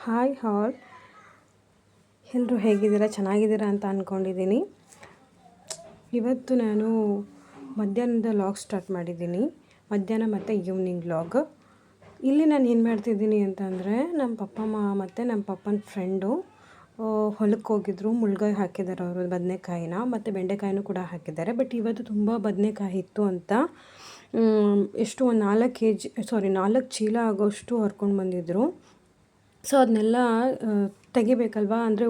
Hi ಹಾಲ್, ಎಲ್ಲರೂ ಹೇಗಿದ್ದೀರಾ? ಚೆನ್ನಾಗಿದ್ದೀರಾ ಅಂತ ಅಂದ್ಕೊಂಡಿದ್ದೀನಿ. ಇವತ್ತು ನಾನು ಮಧ್ಯಾಹ್ನದ ವ್ಲಾಗ್ ಸ್ಟಾರ್ಟ್ ಮಾಡಿದ್ದೀನಿ. ಮಧ್ಯಾಹ್ನ ಮತ್ತು ಈವ್ನಿಂಗ್ ವ್ಲಾಗ್. ಇಲ್ಲಿ ನಾನು ಏನು ಮಾಡ್ತಿದ್ದೀನಿ ಅಂತಂದರೆ, ನಮ್ಮ ಪಪ್ಪ ಮತ್ತು ನಮ್ಮ ಪಪ್ಪನ ಫ್ರೆಂಡು ಹೊಲಕ್ಕೆ ಹೋಗಿದ್ರು. ಮುಳ್ಗಾಯಿ ಹಾಕಿದ್ದಾರೆ ಅವರು, ಬದನೆಕಾಯಿನ ಮತ್ತು ಬೆಂಡೆಕಾಯಿನೂ ಕೂಡ ಹಾಕಿದ್ದಾರೆ. ಬಟ್ ಇವತ್ತು ತುಂಬ ಬದನೆಕಾಯಿ ಇತ್ತು ಅಂತ ಎಷ್ಟು ಒಂದು 4 ಚೀಲ ಆಗೋಷ್ಟು ಹೊರ್ಕೊಂಡು ಬಂದಿದ್ದರು. ಸೊ ಅದನ್ನೆಲ್ಲ ತೆಗಿಬೇಕಲ್ವ, ಅಂದರೆ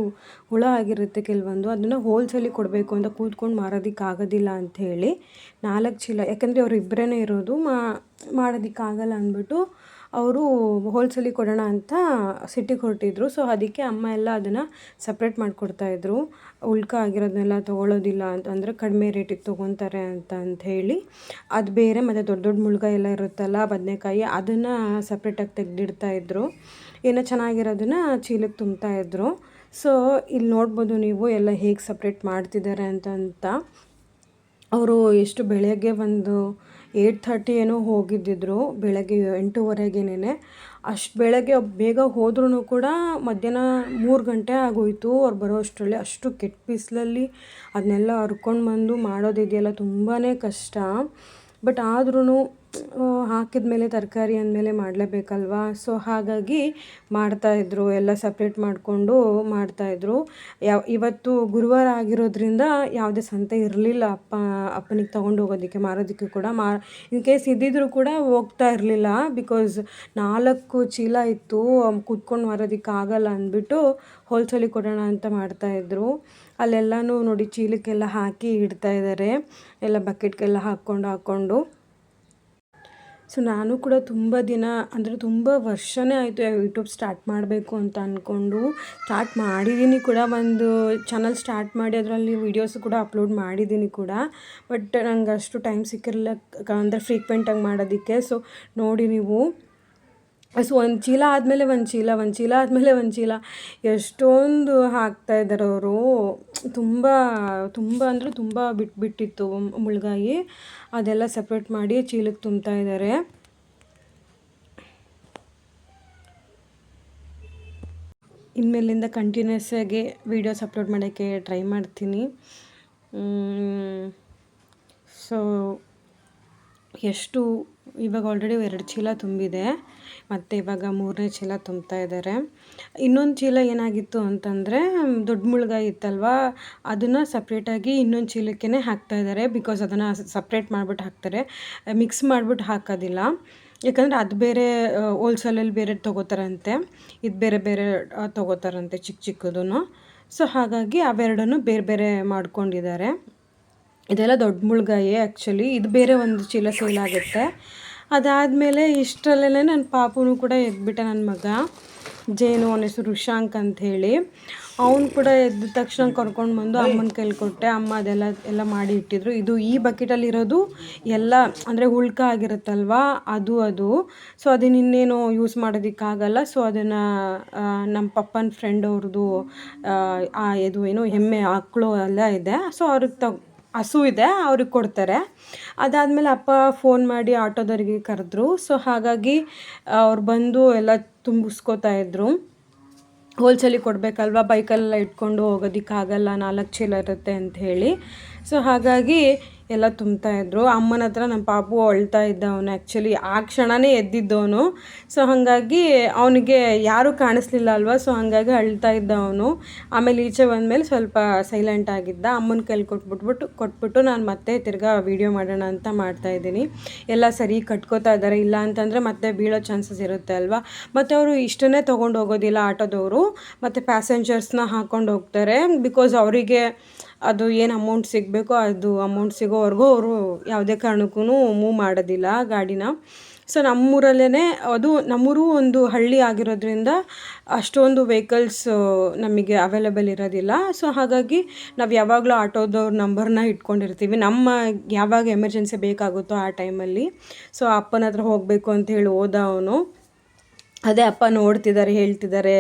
ಹುಳ ಆಗಿರುತ್ತೆ ಕೆಲವೊಂದು, ಅದನ್ನು ಹೋಲ್ಸೇಲಿಗೆ ಕೊಡಬೇಕು ಅಂತ ಕೂತ್ಕೊಂಡು ಮಾರೋದಕ್ಕಾಗೋದಿಲ್ಲ ಅಂಥೇಳಿ 4 ಚೀಲ, ಯಾಕಂದರೆ ಅವರು ಇಬ್ಬರೇ ಇರೋದು, ಮಾಡೋದಕ್ಕಾಗಲ್ಲ ಅಂದ್ಬಿಟ್ಟು ಅವರು ಹೋಲ್ಸೇಲಿಗೆ ಕೊಡೋಣ ಅಂತ ಸಿಟಿಗೆ ಹೊರಟಿದ್ರು. ಸೊ ಅದಕ್ಕೆ ಅಮ್ಮ ಎಲ್ಲ ಅದನ್ನು ಸಪ್ರೇಟ್ ಮಾಡಿಕೊಡ್ತಾಯಿದ್ರು. ಉಳ್ಕ ಆಗಿರೋದನ್ನೆಲ್ಲ ತೊಗೊಳ್ಳೋದಿಲ್ಲ ಅಂತಂದರೆ ಕಡಿಮೆ ರೇಟಿಗೆ ತೊಗೊತಾರೆ ಅಂತ ಹೇಳಿ ಅದು ಬೇರೆ, ಮತ್ತು ದೊಡ್ಡ ದೊಡ್ಡ ಮುಳ್ಗಾಯಿ ಎಲ್ಲ ಇರುತ್ತಲ್ಲ ಬದನೆಕಾಯಿ, ಅದನ್ನು ಸಪ್ರೇಟಾಗಿ ತೆಗೆದಿಡ್ತಾಯಿದ್ರು. ಏನೋ ಚೆನ್ನಾಗಿರೋದನ್ನ ಚೀಲಕ್ಕೆ ತುಂಬ್ತಾಯಿದ್ರು. ಸೊ ಇಲ್ಲಿ ನೋಡ್ಬೋದು ನೀವು ಎಲ್ಲ ಹೇಗೆ ಸಪ್ರೇಟ್ ಮಾಡ್ತಿದ್ದಾರೆ ಅಂತ. ಅವರು ಎಷ್ಟು ಬೆಳಗ್ಗೆ ಒಂದು 8:30 ಏನೋ ಹೋಗಿದ್ದಿದ್ರು, ಬೆಳಗ್ಗೆ 8:15ನೇ. ಅಷ್ಟು ಬೆಳಗ್ಗೆ ಬೇಗ ಹೋದ್ರೂ ಕೂಡ ಮಧ್ಯಾಹ್ನ 3 ಗಂಟೆ ಆಗೋಯಿತು ಅವ್ರು ಬರೋ ಅಷ್ಟರಲ್ಲಿ. ಅಷ್ಟು ಕೆಟ್ಟ ಬಿಸಿಲಲ್ಲಿ ಅದನ್ನೆಲ್ಲ ಹರ್ಕೊಂಡು ಬಂದು ಮಾಡೋದಿದೆಯಲ್ಲ ತುಂಬಾ ಕಷ್ಟ. ಬಟ್ ಆದ್ರೂ ಹಾಕಿದ ಮೇಲೆ ತರಕಾರಿ ಅಂದಮೇಲೆ ಮಾಡಲೇಬೇಕಲ್ವ. ಸೊ ಹಾಗಾಗಿ ಮಾಡ್ತಾಯಿದ್ರು, ಎಲ್ಲ ಸಪ್ರೇಟ್ ಮಾಡಿಕೊಂಡು ಮಾಡ್ತಾಯಿದ್ರು. ಇವತ್ತು ಗುರುವಾರ ಆಗಿರೋದ್ರಿಂದ ಯಾವುದೇ ಸಂತೆ ಇರಲಿಲ್ಲ ಅಪ್ಪನಿಗೆ ತೊಗೊಂಡು ಹೋಗೋದಕ್ಕೆ, ಮಾರೋದಕ್ಕೆ ಕೂಡ. ಇನ್ ಕೇಸ್ ಇದ್ದಿದ್ರು ಕೂಡ ಹೋಗ್ತಾ ಇರಲಿಲ್ಲ, ಬಿಕಾಸ್ 4 ಚೀಲ ಇತ್ತು, ಕೂತ್ಕೊಂಡು ಮಾರೋದಕ್ಕಾಗಲ್ಲ ಅಂದ್ಬಿಟ್ಟು ಹೋಲ್ಸೇಲಿಗೆ ಕೊಡೋಣ ಅಂತ ಮಾಡ್ತಾಯಿದ್ರು. ಅಲ್ಲೆಲ್ಲನೂ ನೋಡಿ ಚೀಲಕ್ಕೆಲ್ಲ ಹಾಕಿ ಇಡ್ತಾಯಿದ್ದಾರೆ, ಎಲ್ಲ ಬಕೆಟ್ಗೆಲ್ಲ ಹಾಕ್ಕೊಂಡು. ಸೊ ನಾನು ಕೂಡ ತುಂಬ ದಿನ, ಅಂದರೆ ತುಂಬ ವರ್ಷನೇ ಆಯಿತು ಯೂಟ್ಯೂಬ್ ಸ್ಟಾರ್ಟ್ ಮಾಡಬೇಕು ಅಂತ ಅಂದ್ಕೊಂಡು. ಸ್ಟಾರ್ಟ್ ಮಾಡಿದ್ದೀನಿ ಕೂಡ, ಒಂದು ಚಾನಲ್ ಸ್ಟಾರ್ಟ್ ಮಾಡಿ ಅದರಲ್ಲಿ ವೀಡಿಯೋಸು ಕೂಡ ಅಪ್ಲೋಡ್ ಮಾಡಿದ್ದೀನಿ ಕೂಡ. ಬಟ್ ನಂಗೆ ಅಷ್ಟು ಟೈಮ್ ಸಿಕ್ಕಿರಲಿಲ್ಲ, ಅಂದರೆ ಫ್ರೀಕ್ವೆಂಟಾಗಿ ಮಾಡೋದಕ್ಕೆ. ಸೊ ನೋಡಿ ನೀವು, ಸೊ ಒಂದು ಚೀಲ ಆದಮೇಲೆ ಒಂದು ಚೀಲ ಆದಮೇಲೆ ಒಂದು ಚೀಲ, ಎಷ್ಟೊಂದು ಹಾಕ್ತಾಯಿದ್ದಾರೆ ಅವರು. ತುಂಬ ಅಂದರೆ ತುಂಬ ಬಿಟ್ಟಿತ್ತು ಮುಳ್ಗಾಯಿ, ಅದೆಲ್ಲ ಸಪ್ರೇಟ್ ಮಾಡಿ ಚೀಲಕ್ಕೆ ತುಂಬ್ತಾ ಇದ್ದಾರೆ. ಇನ್ಮೇಲಿಂದ ಕಂಟಿನ್ಯೂಸ್ ಆಗಿ ವೀಡಿಯೋಸ್ ಅಪ್ಲೋಡ್ ಮಾಡೋಕ್ಕೆ ಟ್ರೈ ಮಾಡ್ತೀನಿ. ಸೊ ಎಷ್ಟು ಇವಾಗ ಆಲ್ರೆಡಿ 2 ಚೀಲ ತುಂಬಿದೆ, ಮತ್ತು ಇವಾಗ 3ನೇ ಚೀಲ ತುಂಬ್ತಾ ಇದ್ದಾರೆ. ಇನ್ನೊಂದು ಚೀಲ ಏನಾಗಿತ್ತು ಅಂತಂದರೆ, ದೊಡ್ಡ ಮುಳ್ಗಾಯಿ ಇತ್ತಲ್ವ, ಅದನ್ನು ಸಪ್ರೇಟಾಗಿ ಇನ್ನೊಂದು ಚೀಲಕ್ಕೇ ಹಾಕ್ತಾಯಿದ್ದಾರೆ. ಬಿಕಾಸ್ ಅದನ್ನು ಸಪ್ರೇಟ್ ಮಾಡಿಬಿಟ್ಟು ಹಾಕ್ತಾರೆ, ಮಿಕ್ಸ್ ಮಾಡಿಬಿಟ್ಟು ಹಾಕೋದಿಲ್ಲ. ಯಾಕಂದರೆ ಅದು ಬೇರೆ ಹೋಲ್ಸೇಲಲ್ಲಿ ಬೇರೆ ತೊಗೋತಾರಂತೆ, ಇದು ಬೇರೆ ತೊಗೋತಾರಂತೆ ಚಿಕ್ಕದೂ. ಸೊ ಹಾಗಾಗಿ ಅವೆರಡನ್ನು ಬೇರೆ ಮಾಡ್ಕೊಂಡಿದ್ದಾರೆ. ಇದೆಲ್ಲ ದೊಡ್ಡ ಮುಳ್ಗಾಯಿ ಆ್ಯಕ್ಚುಲಿ, ಇದು ಬೇರೆ ಒಂದು ಚೀಲ ಸೇಲ್ ಆಗುತ್ತೆ. ಅದಾದಮೇಲೆ ಇಷ್ಟರಲ್ಲೇ ನನ್ನ ಪಾಪುನು ಕೂಡ ಎದ್ಬಿಟ್ಟ, ನನ್ನ ಮಗ ಜೇನು, ಅವನ ಹೆಸರು ರುಷಾಂಕ್ ಅಂಥೇಳಿ. ಅವನು ಕೂಡ ಎದ್ದ ತಕ್ಷಣ ಕರ್ಕೊಂಡು ಬಂದು ಅಮ್ಮನ ಕೈಲಿ ಕೊಟ್ಟೆ. ಅಮ್ಮ ಅದೆಲ್ಲ ಮಾಡಿ ಇಟ್ಟಿದ್ರು. ಇದು ಈ ಬಕೆಟಲ್ಲಿರೋದು ಎಲ್ಲ, ಅಂದರೆ ಉಳ್ಕ ಆಗಿರುತ್ತಲ್ವ ಅದು. ಸೊ ಅದನ್ನ ಇನ್ನೇನು ಯೂಸ್ ಮಾಡೋದಕ್ಕಾಗಲ್ಲ. ಸೊ ಅದನ್ನು ನಮ್ಮ ಪಪ್ಪನ ಫ್ರೆಂಡ್ ಅವ್ರದ್ದು ಏನು ಎಮ್ಮೆ ಆಕಳು ಎಲ್ಲ ಇದೆ. ಸೊ ಅವ್ರಿಗೆ ಹಸು ಇದೆ, ಅವ್ರಿಗೆ ಕೊಡ್ತಾರೆ. ಅದಾದಮೇಲೆ ಅಪ್ಪ ಫೋನ್ ಮಾಡಿ ಆಟೋದವ್ರಿಗೆ ಕರೆದ್ರು. ಸೊ ಹಾಗಾಗಿ ಅವ್ರು ಬಂದು ಎಲ್ಲ ತುಂಬಿಸ್ಕೋತಾಯಿದ್ರು. ಹೋಲ್ಸೇಲಿಗೆ ಕೊಡಬೇಕಲ್ವ, ಬೈಕಲ್ಲೆಲ್ಲ ಇಟ್ಕೊಂಡು ಹೋಗೋದಕ್ಕಾಗಲ್ಲ, 4 ಚೀಲ ಇರುತ್ತೆ ಅಂಥೇಳಿ. ಸೊ ಹಾಗಾಗಿ ಎಲ್ಲ ತುಂಬ್ತಾಯಿದ್ರು. ಅಮ್ಮನ ಹತ್ರ ನಮ್ಮ ಪಾಪು ಅಳ್ತಾ ಇದ್ದ ಅವನು, ಆ್ಯಕ್ಚುಲಿ ಆ ಕ್ಷಣವೇ ಎದ್ದಿದ್ದವನು. ಸೊ ಹಾಗಾಗಿ ಅವನಿಗೆ ಯಾರೂ ಕಾಣಿಸ್ಲಿಲ್ಲ ಅಲ್ವ, ಸೊ ಹಾಗಾಗಿ ಅಳ್ತಾ ಇದ್ದ ಅವನು. ಆಮೇಲೆ ಈಚೆ ಬಂದಮೇಲೆ ಸ್ವಲ್ಪ ಸೈಲೆಂಟ್ ಆಗಿದ್ದ. ಅಮ್ಮನ ಕೈಲಿ ಕೊಟ್ಬಿಟ್ಟು ನಾನು ಮತ್ತೆ ತಿರ್ಗಾ ವೀಡಿಯೋ ಮಾಡೋಣ ಅಂತ ಮಾಡ್ತಾಯಿದ್ದೀನಿ. ಎಲ್ಲ ಸರಿ ಕಟ್ಕೋತಾ ಇದ್ದಾರೆ, ಇಲ್ಲ ಅಂತಂದರೆ ಮತ್ತೆ ಬೀಳೋ ಚಾನ್ಸಸ್ ಇರುತ್ತೆ ಅಲ್ವಾ. ಮತ್ತು ಅವರು ಇಷ್ಟನ್ನೇ ತೊಗೊಂಡು ಹೋಗೋದಿಲ್ಲ ಆಟೋದವರು, ಮತ್ತು ಪ್ಯಾಸೆಂಜರ್ಸ್ನ ಹಾಕ್ಕೊಂಡು ಹೋಗ್ತಾರೆ. ಬಿಕಾಸ್ ಅವರಿಗೆ ಅದು ಏನು ಅಮೌಂಟ್ ಸಿಗಬೇಕೋ ಅದು ಅಮೌಂಟ್ ಸಿಗೋವರೆಗೂ ಅವರು ಯಾವುದೇ ಕಾರಣಕ್ಕೂ ಮೂವ್ ಮಾಡೋದಿಲ್ಲ ಗಾಡಿನ. ಸೊ ನಮ್ಮೂರಲ್ಲೇ, ಅದು ನಮ್ಮೂರು ಒಂದು ಹಳ್ಳಿ ಆಗಿರೋದ್ರಿಂದ ಅಷ್ಟೊಂದು ವೆಹಿಕಲ್ಸ್ ನಮಗೆ ಅವೈಲೇಬಲ್ ಇರೋದಿಲ್ಲ. ಸೊ ಹಾಗಾಗಿ ನಾವು ಯಾವಾಗಲೂ ಆಟೋದವ್ರ ನಂಬರ್ನ ಇಟ್ಕೊಂಡಿರ್ತೀವಿ, ಯಾವಾಗ ಎಮರ್ಜೆನ್ಸಿ ಬೇಕಾಗುತ್ತೋ ಆ ಟೈಮಲ್ಲಿ. ಸೊ ಅಪ್ಪನ ಹತ್ರ ಹೋಗಬೇಕು ಅಂತ ಹೇಳಿ ಹೋದ ಅವನು. ಅದೇ ಅಪ್ಪ ನೋಡ್ತಿದ್ದಾರೆ, ಹೇಳ್ತಿದ್ದಾರೆ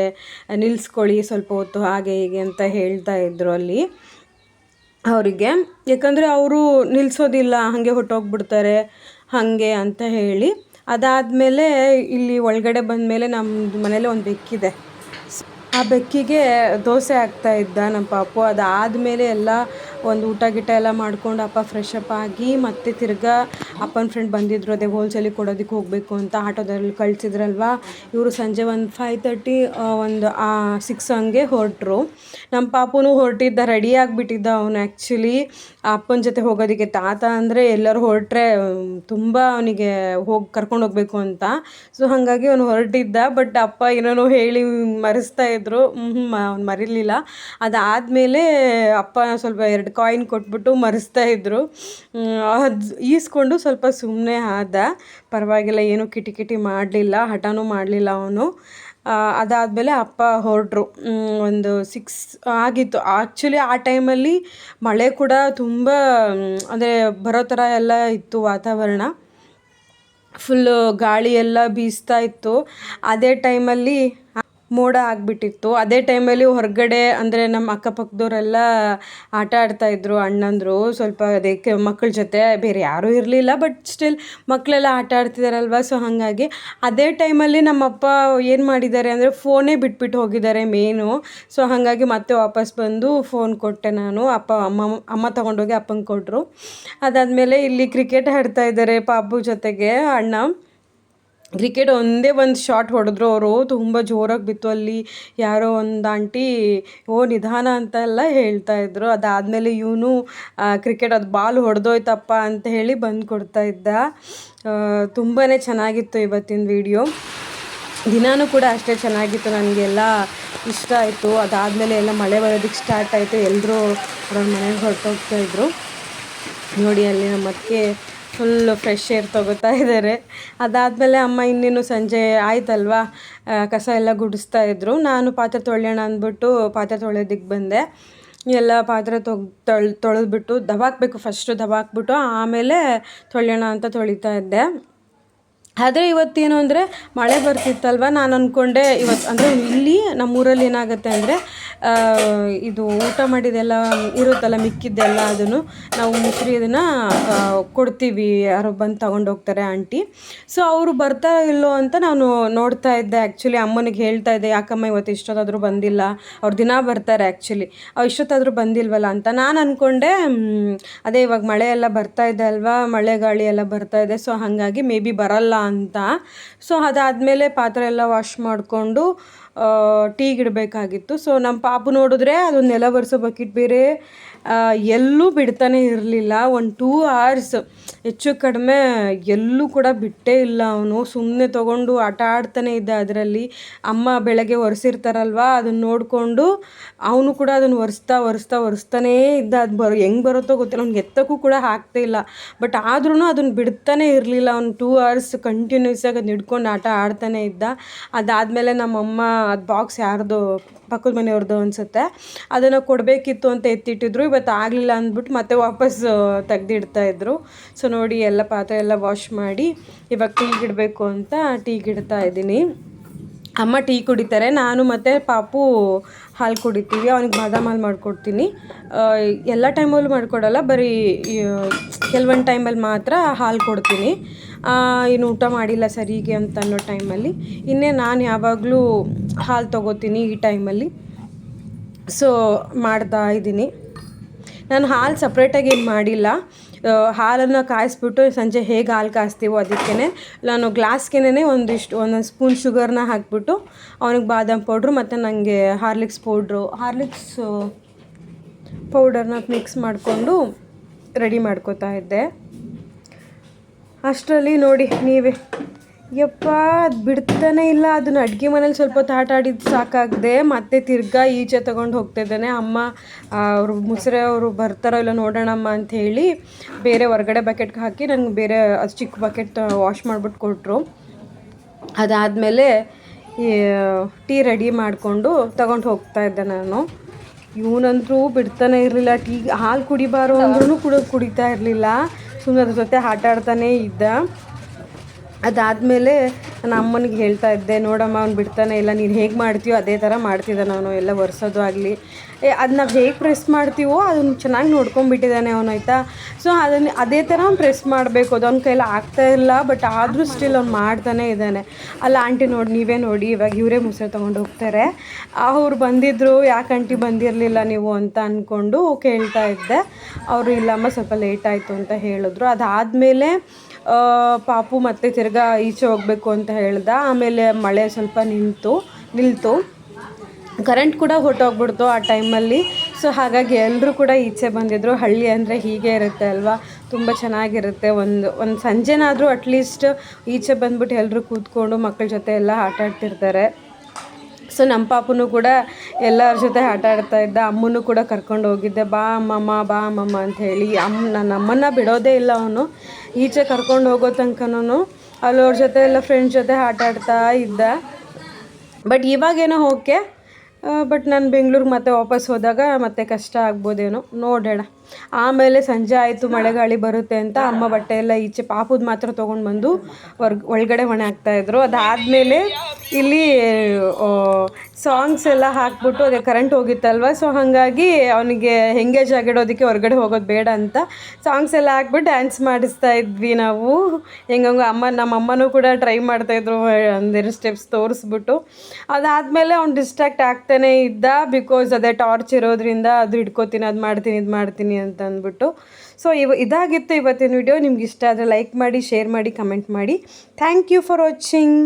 ನಿಲ್ಲಿಸ್ಕೊಳ್ಳಿ ಸ್ವಲ್ಪ ಹೊತ್ತು ಹಾಗೆ ಹೀಗೆ ಅಂತ ಹೇಳ್ತಾ ಇದ್ರು ಅಲ್ಲಿ ಅವರಿಗೆ. ಯಾಕಂದರೆ ಅವರು ನಿಲ್ಲಿಸೋದಿಲ್ಲ, ಹಾಗೆ ಹೊಟ್ಟೋಗ್ಬಿಡ್ತಾರೆ ಹಾಗೆ ಅಂತ ಹೇಳಿ. ಅದಾದಮೇಲೆ ಇಲ್ಲಿ ಒಳಗಡೆ ಬಂದಮೇಲೆ ನಮ್ಮ ಮನೇಲಿ ಒಂದು ಬೆಕ್ಕಿದೆ. ಆ ಬೆಕ್ಕಿಗೆ ದೋಸೆ ಹಾಕ್ತಾ ಇದ್ದ ನಮ್ಮ ಪಾಪು. ಅದಾದಮೇಲೆ ಎಲ್ಲ ಒಂದು ಊಟ ಗಿಟ ಎಲ್ಲ ಮಾಡ್ಕೊಂಡು ಅಪ್ಪ ಫ್ರೆಶ್ ಅಪ್ ಆಗಿ ಮತ್ತೆ ತಿರ್ಗಾ ಅಪ್ಪನ ಫ್ರೆಂಡ್ ಬಂದಿದ್ರು, ಅದೇ ಹೋಲ್ಸೇಲಿಗೆ ಕೊಡೋದಕ್ಕೆ ಹೋಗಬೇಕು ಅಂತ ಆಟೋದಲ್ಲಿ ಕಳಿಸಿದ್ರಲ್ವ. ಇವರು ಸಂಜೆ ಒಂದು 5:30 ಒಂದು 6 ಹಂಗೆ ಹೊರಟರು. ನಮ್ಮ ಪಾಪುನು ಹೊರಟಿದ್ದ, ರೆಡಿ ಆಗಿಬಿಟ್ಟಿದ್ದ ಅವನು. ಆ್ಯಕ್ಚುಲಿ ಅಪ್ಪನ ಜೊತೆ ಹೋಗೋದಕ್ಕೆ. ತಾತ ಅಂದರೆ ಎಲ್ಲರೂ ಹೊರಟ್ರೆ ತುಂಬ ಅವನಿಗೆ ಕರ್ಕೊಂಡು ಹೋಗಬೇಕು ಅಂತ. ಸೊ ಹಾಗಾಗಿ ಅವನು ಹೊರಟಿದ್ದ. ಬಟ್ ಅಪ್ಪ ಏನೇನೋ ಹೇಳಿ ಮರೆಸ್ತಾ ಇದ್ರು, ಅವ್ನು ಮರಿಲಿಲ್ಲ. ಅದಾದಮೇಲೆ ಅಪ್ಪ ಸ್ವಲ್ಪ 2 ಕಾಯಿನ್ ಕೊಟ್ಬಿಟ್ಟು ಮರೆಸ್ತಾ ಇದ್ರು. ಅದು ಈಸ್ಕೊಂಡು ಸ್ವಲ್ಪ ಸುಮ್ಮನೆ ಆದ. ಪರವಾಗಿಲ್ಲ, ಏನೂ ಕಿಟಿ ಮಾಡಲಿಲ್ಲ, ಹಠನೂ ಮಾಡಲಿಲ್ಲ ಅವನು. ಅದಾದಮೇಲೆ ಅಪ್ಪ ಹೊರಟ್ರು. ಒಂದು 6 ಆಗಿತ್ತು. ಆ್ಯಕ್ಚುಲಿ ಆ ಟೈಮಲ್ಲಿ ಮಳೆ ಕೂಡ ತುಂಬ ಅಂದರೆ ಬರೋ ಥರ ಎಲ್ಲ ಇತ್ತು ವಾತಾವರಣ. ಫುಲ್ಲು ಗಾಳಿ ಎಲ್ಲ ಬೀಸ್ತಾ ಇತ್ತು. ಅದೇ ಟೈಮಲ್ಲಿ ಮೋಡ ಆಗಿಬಿಟ್ಟಿತ್ತು. ಅದೇ ಟೈಮಲ್ಲಿ ಹೊರಗಡೆ ಅಂದರೆ ನಮ್ಮ ಅಕ್ಕಪಕ್ಕದವರೆಲ್ಲ ಆಟ ಆಡ್ತಾಯಿದ್ರು ಅಣ್ಣಂದರು. ಸ್ವಲ್ಪ ಅದಕ್ಕೆ ಮಕ್ಕಳ ಜೊತೆ ಬೇರೆ ಯಾರೂ ಇರಲಿಲ್ಲ, ಬಟ್ ಸ್ಟಿಲ್ ಮಕ್ಕಳೆಲ್ಲ ಆಟ ಆಡ್ತಿದ್ದಾರಲ್ವ. ಸೊ ಹಾಗಾಗಿ ಅದೇ ಟೈಮಲ್ಲಿ ನಮ್ಮಪ್ಪ ಏನು ಮಾಡಿದ್ದಾರೆ ಅಂದರೆ ಫೋನೇ ಬಿಟ್ಬಿಟ್ಟು ಹೋಗಿದ್ದಾರೆ ಮೇನು. ಸೊ ಹಾಗಾಗಿ ಮತ್ತೆ ವಾಪಸ್ ಬಂದು ಫೋನ್ ಕೊಟ್ಟೆ ನಾನು. ಅಮ್ಮ ತೊಗೊಂಡೋಗಿ ಅಪ್ಪಂಗೆ ಕೊಟ್ಟರು. ಅದಾದಮೇಲೆ ಇಲ್ಲಿ ಕ್ರಿಕೆಟ್ ಆಡ್ತಾ ಇದ್ದಾರೆ ಪಾಪು ಜೊತೆಗೆ ಅಣ್ಣ. ಕ್ರಿಕೆಟ್ ಒಂದೇ ಒಂದು ಶಾಟ್ ಹೊಡೆದ್ರು ಅವರು. ತುಂಬ ಜೋರಾಗಿ ಬಿತ್ತು. ಅಲ್ಲಿ ಯಾರೋ ಒಂದು ಆಂಟಿ ನಿಧಾನ ಅಂತೆಲ್ಲ ಹೇಳ್ತಾಯಿದ್ರು. ಅದಾದಮೇಲೆ ಇವನು ಕ್ರಿಕೆಟ್ ಅದು ಬಾಲ್ ಹೊಡೆದೋಯ್ತಪ್ಪ ಅಂತ ಹೇಳಿ ಬಂದು ಕೊಡ್ತಾ ಇದ್ದ. ತುಂಬಾ ಚೆನ್ನಾಗಿತ್ತು ಇವತ್ತಿನ ವಿಡಿಯೋ. ದಿನಾನೂ ಕೂಡ ಅಷ್ಟೇ ಚೆನ್ನಾಗಿತ್ತು, ನನಗೆಲ್ಲ ಇಷ್ಟ ಆಯಿತು. ಅದಾದಮೇಲೆ ಎಲ್ಲ ಮಳೆ ಬರೋದಕ್ಕೆ ಸ್ಟಾರ್ಟ್ ಆಯಿತು. ಎಲ್ಲರೂ ಅವ್ರ ಮನೆಗೆ ಹೊರಟೋಗ್ತಾಯಿದ್ರು. ನೋಡಿ ಅಲ್ಲಿ ನಮ್ಮ ಅತ್ತಿಗೆ ಫುಲ್ಲು ಫ್ರೆಶ್ ಏರ್ ತೊಗೋತಾ ಇದ್ದಾರೆ. ಅದಾದಮೇಲೆ ಅಮ್ಮ ಇನ್ನೇನು ಸಂಜೆ ಆಯ್ತಲ್ವ, ಕಸ ಎಲ್ಲ ಗುಡಿಸ್ತಾಯಿದ್ರು. ನಾನು ಪಾತ್ರೆ ತೊಳೆಯೋಣ ಅಂದ್ಬಿಟ್ಟು ಪಾತ್ರೆ ತೊಳೆಯೋದಕ್ಕೆ ಬಂದೆ. ಎಲ್ಲ ಪಾತ್ರೆ ತೊಳೆದ್ಬಿಟ್ಟು ದಬಾಕಬೇಕು, ಫಸ್ಟು ದಬಾಕ್ಬಿಟ್ಟು ಆಮೇಲೆ ತೊಳೆಯೋಣ ಅಂತ ತೊಳಿತಾ ಇದ್ದೆ. ಆದರೆ ಇವತ್ತೇನು ಅಂದರೆ ಮಳೆ ಬರ್ತಿತ್ತಲ್ವ, ನಾನು ಅಂದ್ಕೊಂಡೆ ಇವತ್ತು ಅಂದರೆ ಇಲ್ಲಿ ನಮ್ಮೂರಲ್ಲಿ ಏನಾಗುತ್ತೆ ಅಂದರೆ ಇದು ಊಟ ಮಾಡಿದೆಲ್ಲ ಇರುತ್ತಲ್ಲ ಮಿಕ್ಕಿದ್ದೆಲ್ಲ ಅದನ್ನು ನಾವು ಮುಸ್ರಿ ಅದನ್ನು ಕೊಡ್ತೀವಿ, ಯಾರೋ ಬಂದು ತೊಗೊಂಡೋಗ್ತಾರೆ ಆಂಟಿ. ಸೊ ಅವರು ಬರ್ತಾರೋ ಇಲ್ಲೋ ಅಂತ ನಾನು ನೋಡ್ತಾ ಇದ್ದೆ. ಆ್ಯಕ್ಚುಲಿ ಅಮ್ಮನಿಗೆ ಹೇಳ್ತಾ ಇದ್ದೆ, ಯಾಕಮ್ಮ ಇವತ್ತು ಇಷ್ಟೊತ್ತಾದರೂ ಬಂದಿಲ್ಲ, ಅವ್ರು ದಿನ ಬರ್ತಾರೆ ಆ್ಯಕ್ಚುಲಿ, ಇಷ್ಟೊತ್ತಾದರೂ ಬಂದಿಲ್ವಲ್ಲ ಅಂತ. ನಾನು ಅಂದ್ಕೊಂಡೆ ಅದೇ ಇವಾಗ ಮಳೆ ಎಲ್ಲ ಬರ್ತಾ ಇದೆ ಅಲ್ವಾ, ಮಳೆ ಗಾಳಿ ಎಲ್ಲ ಬರ್ತಾ ಇದೆ, ಸೊ ಹಾಗಾಗಿ ಮೇ ಬಿ ಬರಲ್ಲ ಅಂತ. ಸೊ ಅದಾದಮೇಲೆ ಪಾತ್ರೆ ಎಲ್ಲ ವಾಶ್ ಮಾಡಿಕೊಂಡು ಟೀಗಿಡಬೇಕಾಗಿತ್ತು. ಸೊ ನಮ್ಮ ಪಾಪು ನೋಡಿದ್ರೆ ಅದೊಂದು ನೆಲ ಒರೆಸೋ ಬಕೆಟ್ ಬೇರೆ ಎಲ್ಲೂ ಬಿಡ್ತಾನೆ ಇರಲಿಲ್ಲ. ಒಂದು 2 hours ಹೆಚ್ಚು ಕಡಿಮೆ ಎಲ್ಲೂ ಕೂಡ ಬಿಟ್ಟೇ ಇಲ್ಲ ಅವನು. ಸುಮ್ಮನೆ ತೊಗೊಂಡು ಆಟ ಆಡ್ತಾನೆ ಇದ್ದ ಅದರಲ್ಲಿ. ಅಮ್ಮ ಬೆಳಗ್ಗೆ ಒರೆಸಿರ್ತಾರಲ್ವ, ಅದನ್ನು ನೋಡಿಕೊಂಡು ಅವನು ಕೂಡ ಅದನ್ನು ಒರೆಸ್ತಾನೇ ಇದ್ದ. ಅದು ಹೆಂಗೆ ಬರುತ್ತೋ ಗೊತ್ತಿಲ್ಲ, ಅವ್ನಿಗೆ ಎತ್ತಕ್ಕೂ ಕೂಡ ಆಗ್ತಾ ಇಲ್ಲ. ಬಟ್ ಆದ್ರೂ ಅದನ್ನು ಬಿಡ್ತಾನೆ ಇರಲಿಲ್ಲ. ಅವ್ನು 2 hours ಕಂಟಿನ್ಯೂಸ್ ಆಗಿ ಅದನ್ನ ಹಿಡ್ಕೊಂಡು ಆಟ ಆಡ್ತಾನೆ ಇದ್ದ. ಅದಾದಮೇಲೆ ನಮ್ಮಮ್ಮ ಅದು ಬಾಕ್ಸ್ ಯಾರ್ದು ಪಕ್ಕದ ಮನೆಯವ್ರದ್ದು ಅನಿಸುತ್ತೆ, ಅದನ್ನು ಕೊಡಬೇಕಿತ್ತು ಅಂತ ಎತ್ತಿಟ್ಟಿದ್ರು. ಇವತ್ತು ಆಗಲಿಲ್ಲ ಅಂದ್ಬಿಟ್ಟು ಮತ್ತೆ ವಾಪಸ್ ತೆಗೆದಿಡ್ತಾಯಿದ್ರು. ಸೊ ನೋಡಿ ಎಲ್ಲ ಪಾತ್ರೆ ಎಲ್ಲ ವಾಶ್ ಮಾಡಿ ಇವಾಗ ಟೀಗಿಡಬೇಕು ಅಂತ ಟೀಗಿಡ್ತಾ ಇದ್ದೀನಿ. ಅಮ್ಮ ಟೀ ಕುಡಿತಾರೆ, ನಾನು ಮತ್ತು ಪಾಪು ಹಾಲು ಕುಡಿತೀವಿ. ಅವ್ನಿಗೆ ಬಾದಾಮ್ ಹಾಲು ಮಾಡಿಕೊಡ್ತೀನಿ. ಎಲ್ಲ ಟೈಮಲ್ಲೂ ಮಾಡಿಕೊಡಲ್ಲ, ಬರೀ ಕೆಲವೊಂದು ಟೈಮಲ್ಲಿ ಮಾತ್ರ ಹಾಲು ಕೊಡ್ತೀನಿ. ಇನ್ನು ಊಟ ಮಾಡಿಲ್ಲ ಸರಿಗೆ ಅಂತ ಅನ್ನೋ ಟೈಮಲ್ಲಿ. ನಾನು ಯಾವಾಗಲೂ ಹಾಲು ತೊಗೋತೀನಿ ಈ ಟೈಮಲ್ಲಿ. ಸೊ ಮಾಡ್ತಾ ಇದ್ದೀನಿ. ನಾನು ಹಾಲು ಸಪ್ರೇಟಾಗಿ ಏನು ಮಾಡಿಲ್ಲ. ಹಾಲನ್ನು ಕಾಯಿಸ್ಬಿಟ್ಟು ಸಂಜೆ ಹೇಗೆ ಹಾಲು ಕಾಯಿಸ್ತೀವೋ ಅದಕ್ಕೇ ನಾನು ಗ್ಲಾಸ್ಗೆನೇ ಒಂದೊಂದು ಸ್ಪೂನ್ ಶುಗರ್ನ ಹಾಕಿಬಿಟ್ಟು ಅವನಿಗೆ ಬಾದಾಮ್ ಪೌಡ್ರು ಮತ್ತು ನನಗೆ ಹಾರ್ಲಿಕ್ಸ್ ಪೌಡರ್ನ ಮಿಕ್ಸ್ ಮಾಡಿಕೊಂಡು ರೆಡಿ ಮಾಡ್ಕೋತಾ ಇದ್ದೆ. ಅಷ್ಟರಲ್ಲಿ ನೋಡಿ ನೀವೇ, ಯಪ್ಪ ಅದು ಬಿಡ್ತಾನೆ ಇಲ್ಲ. ಅದನ್ನು ಅಡುಗೆ ಮನೇಲಿ ಸ್ವಲ್ಪ ಹೊತ್ತು ಆಟ ಆಡಿದ್ದು ಸಾಕಾಗದೆ ಮತ್ತೆ ತಿರ್ಗಾ ಈಚೆ ತೊಗೊಂಡು ಹೋಗ್ತಾಯಿದ್ದಾನೆ. ಅಮ್ಮ ಅವರು ಮುಸ್ರೆ ಅವರು ಬರ್ತಾರೋ ಇಲ್ಲ ನೋಡೋಣಮ್ಮ ಅಂಥೇಳಿ ಬೇರೆ ಹೊರಗಡೆ ಬಕೆಟ್ಗೆ ಹಾಕಿ ನನಗೆ ಬೇರೆ ಅದು ಚಿಕ್ಕ ಬಕೆಟ್ ವಾಶ್ ಮಾಡಿಬಿಟ್ಟು ಕೊಟ್ಟರು. ಅದಾದಮೇಲೆ ಟೀ ರೆಡಿ ಮಾಡಿಕೊಂಡು ತಗೊಂಡು ಹೋಗ್ತಾಯಿದ್ದೆ ನಾನು. ಇವನಂತರೂ ಬಿಡ್ತಾನೆ ಇರಲಿಲ್ಲ. ಹಾಲು ಕುಡಿಬಾರೋ ಅಂದ್ರೂ ಕೂಡ ಕುಡಿತಾ ಇರಲಿಲ್ಲ. ಸುಮ್ಮನೆ ಅದ್ರ ಜೊತೆ ಆಟ ಆಡ್ತಾನೇ ಇದ್ದ. ಅದಾದಮೇಲೆ ನಾನು ಅಮ್ಮನಿಗೆ ಹೇಳ್ತಾ ಇದ್ದೆ, ನೋಡಮ್ಮ ಅವ್ನು ಬಿಡ್ತಾನೆ ಇಲ್ಲ, ನೀನು ಹೇಗೆ ಮಾಡ್ತೀಯೋ ಅದೇ ಥರ ಮಾಡ್ತಿದ್ದಾನೆ ಅವನು, ಎಲ್ಲ ಒರೆಸೋದು ಆಗಲಿ ಅದು ನಾವು ಹೇಗೆ ಪ್ರೆಸ್ ಮಾಡ್ತೀವೋ ಅದನ್ನು ಚೆನ್ನಾಗಿ ನೋಡ್ಕೊಂಬಿಟ್ಟಿದ್ದಾನೆ ಅವನು, ಆಯಿತಾ. ಸೊ ಅದನ್ನು ಅದೇ ಥರ ಅವ್ನು ಪ್ರೆಸ್ ಮಾಡಬೇಕು, ಅದು ಅವ್ನ ಕೈಯಲ್ಲಿ ಆಗ್ತಾಯಿಲ್ಲ, ಬಟ್ ಆದರೂ ಸ್ಟಿಲ್ ಅವ್ನು ಮಾಡ್ತಾನೆ ಇದ್ದಾನೆ. ಅಲ್ಲ ಆಂಟಿ ನೋಡಿ, ನೀವೇ ನೋಡಿ, ಇವಾಗ ಇವರೇ ಮುಸುರೆ ತೊಗೊಂಡು ಹೋಗ್ತಾರೆ. ಅವ್ರು ಬಂದಿದ್ದರು, ಯಾಕೆ ಆಂಟಿ ಬಂದಿರಲಿಲ್ಲ ನೀವು ಅಂತ ಅಂದ್ಕೊಂಡು ಕೇಳ್ತಾ ಇದ್ದೆ. ಅವರು ಇಲ್ಲಮ್ಮ ಸ್ವಲ್ಪ ಲೇಟ್ ಆಯಿತು ಅಂತ ಹೇಳಿದ್ರು. ಅದಾದಮೇಲೆ ಪಾಪು ಮತ್ತೆ ತಿರ್ಗಾ ಈಚೆ ಹೋಗಬೇಕು ಅಂತ ಹೇಳ್ದೆ. ಆಮೇಲೆ ಮಳೆ ಸ್ವಲ್ಪ ನಿಲ್ತು, ಕರೆಂಟ್ ಕೂಡ ಹೊರಟೋಗ್ಬಿಡ್ತು ಆ ಟೈಮಲ್ಲಿ. ಸೊ ಹಾಗಾಗಿ ಎಲ್ಲರೂ ಕೂಡ ಈಚೆ ಬಂದಿದ್ದರು. ಹಳ್ಳಿ ಅಂದರೆ ಹೀಗೆ ಇರುತ್ತೆ ಅಲ್ವಾ, ತುಂಬ ಚೆನ್ನಾಗಿರುತ್ತೆ. ಒಂದು ಸಂಜೆನಾದರೂ ಅಟ್ಲೀಸ್ಟ್ ಈಚೆ ಬಂದ್ಬಿಟ್ಟು ಎಲ್ಲರೂ ಕೂತ್ಕೊಂಡು ಮಕ್ಕಳ ಜೊತೆ ಎಲ್ಲ ಆಟ ಆಡ್ತಿರ್ತಾರೆ. ಸೊ ನಮ್ಮ ಪಾಪುನೂ ಕೂಡ ಎಲ್ಲರ ಜೊತೆ ಆಟ ಆಡ್ತಾ ಇದ್ದ. ಅಮ್ಮನೂ ಕೂಡ ಕರ್ಕೊಂಡು ಹೋಗಿದ್ದೆ, ಬಾ ಅಮ್ಮಮ್ಮ ಅಂತ ಹೇಳಿ. ನನ್ನ ಅಮ್ಮನ್ನ ಬಿಡೋದೇ ಇಲ್ಲ ಅವನು, ಈಚೆ ಕರ್ಕೊಂಡು ಹೋಗೋ ತನಕನೂ ಅಲ್ಲವ್ರ ಜೊತೆ ಎಲ್ಲ ಫ್ರೆಂಡ್ಸ್ ಜೊತೆ ಆಟ ಆಡ್ತಾ ಇದ್ದ. ಬಟ್ ಇವಾಗೇನೋ ಓಕೆ, ಬಟ್ ನಾನು ಬೆಂಗ್ಳೂರಿಗೆ ಮತ್ತೆ ವಾಪಸ್ ಹೋದಾಗ ಮತ್ತೆ ಕಷ್ಟ ಆಗ್ಬೋದೇನೋ, ನೋಡೋಣ. ಆಮೇಲೆ ಸಂಜೆ ಆಯಿತು, ಮಳೆಗಾಳಿ ಬರುತ್ತೆ ಅಂತ ಅಮ್ಮ ಬಟ್ಟೆ ಎಲ್ಲ ಈಚೆ ಪಾಪುದು ಮಾತ್ರ ತೊಗೊಂಡು ಬಂದು ಒಳಗಡೆ ಹೊಣೆ ಹಾಕ್ತಾಯಿದ್ರು. ಅದಾದಮೇಲೆ ಇಲ್ಲಿ ಸಾಂಗ್ಸ್ ಎಲ್ಲ ಹಾಕ್ಬಿಟ್ಟು, ಅದೇ ಕರೆಂಟ್ ಹೋಗಿತ್ತಲ್ವ, ಸೊ ಹಾಗಾಗಿ ಅವನಿಗೆ ಎಂಗೇಜ್ ಆಗಿಡೋದಕ್ಕೆ ಹೊರಗಡೆ ಹೋಗೋದು ಬೇಡ ಅಂತ ಸಾಂಗ್ಸ್ ಎಲ್ಲ ಹಾಕ್ಬಿಟ್ಟು ಡ್ಯಾನ್ಸ್ ಮಾಡಿಸ್ತಾ ಇದ್ವಿ ನಾವು. ಹೆಂಗಂಗೆ ನಮ್ಮ ಅಮ್ಮನೂ ಕೂಡ ಟ್ರೈ ಮಾಡ್ತಾಯಿದ್ರು, ಒಂದೆರಡು ಸ್ಟೆಪ್ಸ್ ತೋರಿಸ್ಬಿಟ್ಟು. ಅದಾದಮೇಲೆ ಅವ್ನು ಡಿಸ್ಟ್ರಾಕ್ಟ್ ಆಗ್ತಾನೆ ಇದ್ದ, ಬಿಕಾಸ್ ಅದೇ ಟಾರ್ಚ್ ಇರೋದ್ರಿಂದ ಅದು ಹಿಡ್ಕೋತೀನಿ, ಅದು ಮಾಡ್ತೀನಿ, ಇದು ಮಾಡ್ತೀನಿ ಅಂತ ಅಂದ್ಬಿಟ್ಟು. ಸೊ ಇದಾಗಿತ್ತು ಇವತ್ತಿನ ವಿಡಿಯೋ. ನಿಮ್ಗೆ ಇಷ್ಟ ಆದರೆ ಲೈಕ್ ಮಾಡಿ, ಶೇರ್ ಮಾಡಿ, ಕಮೆಂಟ್ ಮಾಡಿ. Thank you for watching.